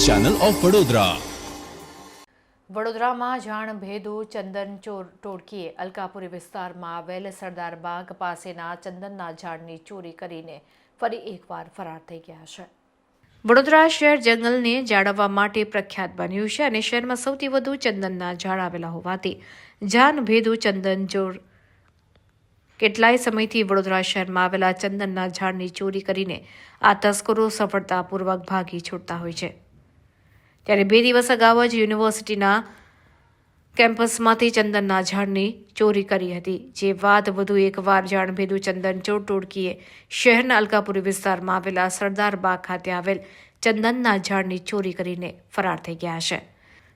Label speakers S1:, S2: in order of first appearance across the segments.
S1: Channel of Vadodara.
S2: વડોદરામાં જાણભેદુ ચંદન ચોર ટોળકીએ અલકાપુરી વિસ્તારમાં આવેલ સરદાર બાગ પાસેના ચંદનના ઝાડની ચોરી કરીને ફરી એકવાર ફરાર થઈ ગયા છે. વડોદરા શહેર જંગલને જાળવવા માટે પ્રખ્યાત બન્યું છે અને શહેરમાં સૌથી વધુ ચંદનના ઝાડ આવેલા હોવાથી જાણભેદુ ચંદન ચોર કેટલાય સમયથી વડોદરા શહેરમાં આવેલા ચંદનના ઝાડની ચોરી કરીને આ તસ્કરો સફળતાપૂર્વક ભાગી છૂટતા હોય છે. ત્યારે 2 દિવસ અગાઉ જ યુનિવર્સિટીના કેમ્પસમાંથી ચંદનના ઝાડની ચોરી કરી હતી. જે બાદ વધુ એકવાર જાણભેદુ ચંદન ચોર ટોળકીએ શહેરના અલકાપુરી વિસ્તારમાં આવેલા સરદાર બાગ ખાતે આવેલ ચંદનના ઝાડની ચોરી કરીને ફરાર થઈ ગયા છે.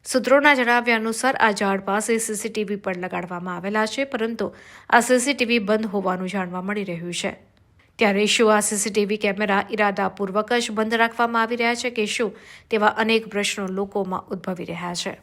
S2: સૂત્રોના જણાવ્યા અનુસાર આ ઝાડ પાસે સીસીટીવી પણ લગાડવામાં આવેલા છે, પરંતુ આ સીસીટીવી બંધ હોવાનું જાણવા મળી રહ્યું છે. ત્યારે શું આ સીસીટીવી કેમેરા ઇરાદાપૂર્વક જ બંધ રાખવામાં આવી રહ્યા છે કે શું, તેવા અનેક પ્રશ્નો લોકોમાં ઉદ્ભવી રહ્યા છે.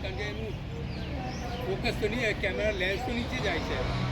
S3: કારણ કે એનું ફોકસ તો નહીં, કેમેરા લેન્સ તો નીચે જાય છે.